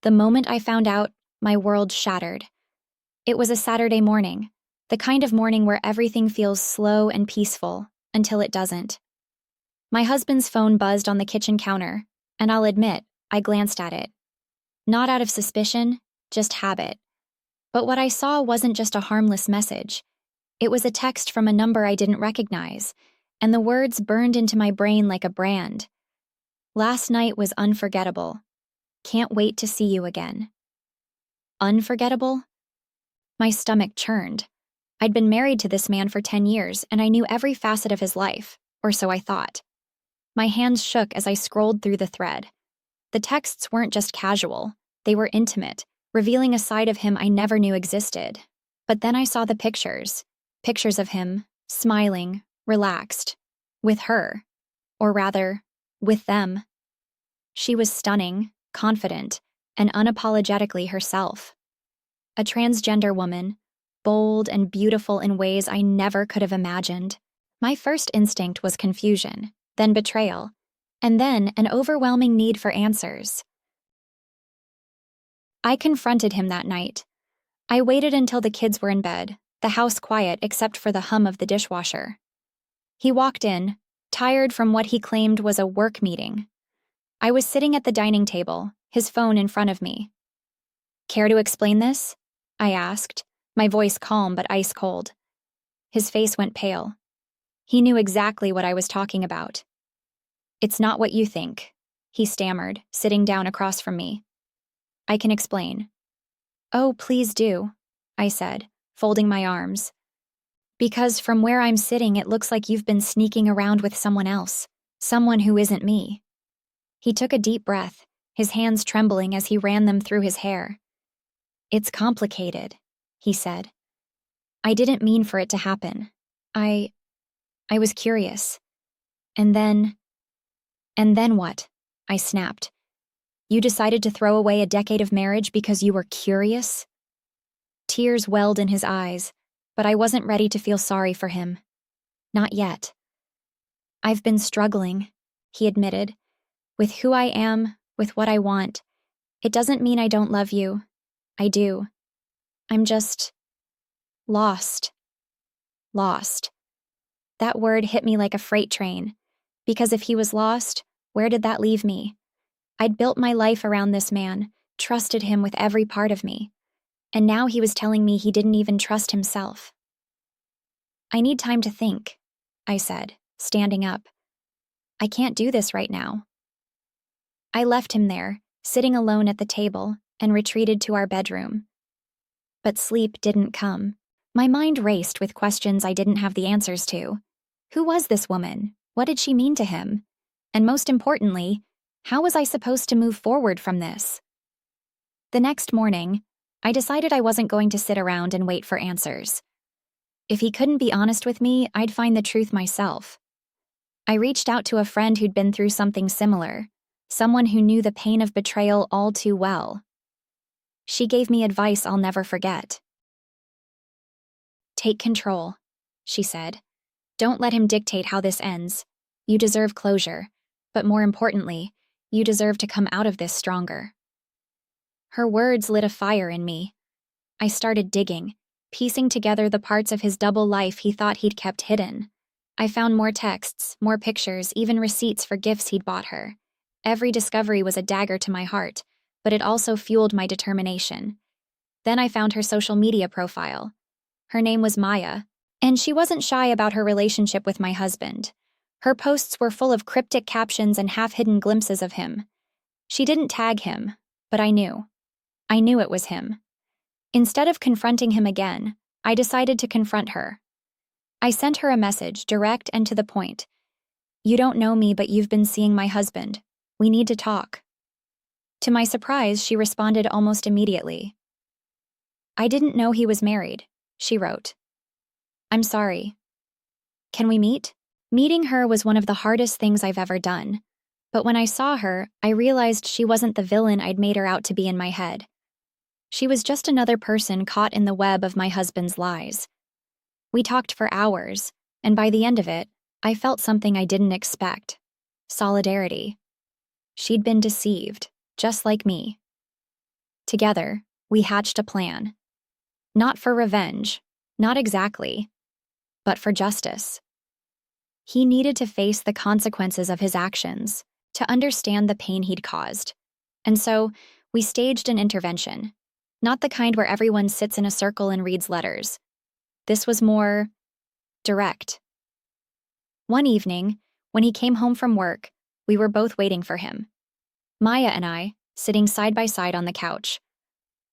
The moment I found out, my world shattered. It was a Saturday morning, the kind of morning where everything feels slow and peaceful, until it doesn't. My husband's phone buzzed on the kitchen counter, and I'll admit, I glanced at it. Not out of suspicion, just habit. But what I saw wasn't just a harmless message. It was a text from a number I didn't recognize, and the words burned into my brain like a brand. Last night was unforgettable. Can't wait to see you again. Unforgettable? My stomach churned. I'd been married to this man for 10 years, and I knew every facet of his life, or so I thought. My hands shook as I scrolled through the thread. The texts weren't just casual, they were intimate, revealing a side of him I never knew existed. But then I saw the pictures of him, smiling, relaxed, with her, or rather, with them. She was stunning, confident, and unapologetically herself. A transgender woman, bold and beautiful in ways I never could have imagined. My first instinct was confusion, then betrayal, and then an overwhelming need for answers. I confronted him that night. I waited until the kids were in bed, the house quiet except for the hum of the dishwasher. He walked in, tired from what he claimed was a work meeting. I was sitting at the dining table, his phone in front of me. "Care to explain this?" I asked, my voice calm but ice cold. His face went pale. He knew exactly what I was talking about. "It's not what you think," he stammered, sitting down across from me. "I can explain." "Oh, please do," I said, folding my arms. "Because from where I'm sitting, it looks like you've been sneaking around with someone else, someone who isn't me." He took a deep breath, his hands trembling as he ran them through his hair. "It's complicated," he said. "I didn't mean for it to happen. I was curious. And then what?" I snapped. "You decided to throw away a decade of marriage because you were curious?" Tears welled in his eyes, but I wasn't ready to feel sorry for him. Not yet. "I've been struggling," he admitted, "with who I am, with what I want. It doesn't mean I don't love you. I do. I'm just lost." Lost. That word hit me like a freight train, because if he was lost, where did that leave me? I'd built my life around this man, trusted him with every part of me, and now he was telling me he didn't even trust himself. "I need time to think," I said, standing up. "I can't do this right now." I left him there, sitting alone at the table, and retreated to our bedroom. But sleep didn't come. My mind raced with questions I didn't have the answers to. Who was this woman? What did she mean to him? And most importantly, how was I supposed to move forward from this? The next morning, I decided I wasn't going to sit around and wait for answers. If he couldn't be honest with me, I'd find the truth myself. I reached out to a friend who'd been through something similar, someone who knew the pain of betrayal all too well. She gave me advice I'll never forget. "Take control," she said. "Don't let him dictate how this ends. You deserve closure, but more importantly, you deserve to come out of this stronger." Her words lit a fire in me. I started digging, piecing together the parts of his double life he thought he'd kept hidden. I found more texts, more pictures, even receipts for gifts he'd bought her. Every discovery was a dagger to my heart, but it also fueled my determination. Then I found her social media profile. Her name was Maya, and she wasn't shy about her relationship with my husband. Her posts were full of cryptic captions and half-hidden glimpses of him. She didn't tag him, but I knew. I knew it was him. Instead of confronting him again, I decided to confront her. I sent her a message, direct and to the point. "You don't know me, but you've been seeing my husband. We need to talk." To my surprise, she responded almost immediately. "I didn't know he was married," she wrote. "I'm sorry. Can we meet?" Meeting her was one of the hardest things I've ever done. But when I saw her, I realized she wasn't the villain I'd made her out to be in my head. She was just another person caught in the web of my husband's lies. We talked for hours, and by the end of it, I felt something I didn't expect. Solidarity. She'd been deceived, just like me. Together, we hatched a plan. Not for revenge, not exactly, but for justice. He needed to face the consequences of his actions, to understand the pain he'd caused. And so, we staged an intervention. Not the kind where everyone sits in a circle and reads letters. This was more direct. One evening, when he came home from work, we were both waiting for him. Maya and I, sitting side by side on the couch.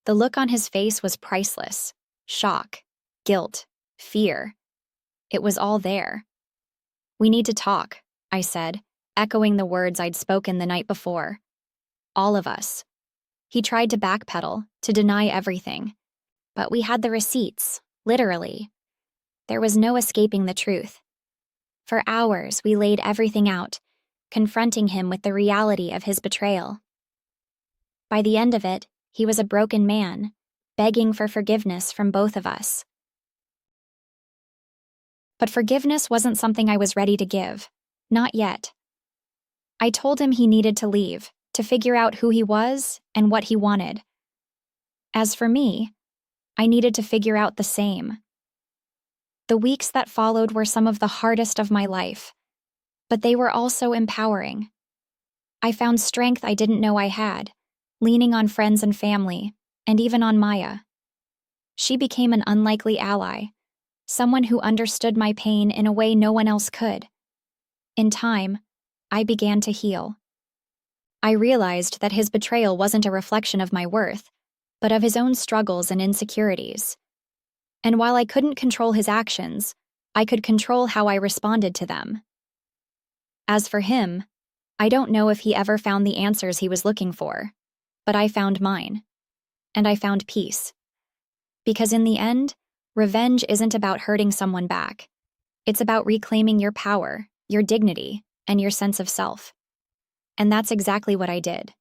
The look on his face was priceless. Shock, guilt, fear. It was all there. "We need to talk," I said, echoing the words I'd spoken the night before. All of us. He tried to backpedal, to deny everything. But we had the receipts, literally. There was no escaping the truth. For hours, we laid everything out, confronting him with the reality of his betrayal. By the end of it, he was a broken man, begging for forgiveness from both of us. But forgiveness wasn't something I was ready to give. Not yet. I told him he needed to leave, to figure out who he was and what he wanted. As for me, I needed to figure out the same. The weeks that followed were some of the hardest of my life, but they were also empowering. I found strength I didn't know I had, leaning on friends and family, and even on Maya. She became an unlikely ally, someone who understood my pain in a way no one else could. In time, I began to heal. I realized that his betrayal wasn't a reflection of my worth, but of his own struggles and insecurities. And while I couldn't control his actions, I could control how I responded to them. As for him, I don't know if he ever found the answers he was looking for, but I found mine. And I found peace. Because in the end, revenge isn't about hurting someone back. It's about reclaiming your power, your dignity, and your sense of self. And that's exactly what I did.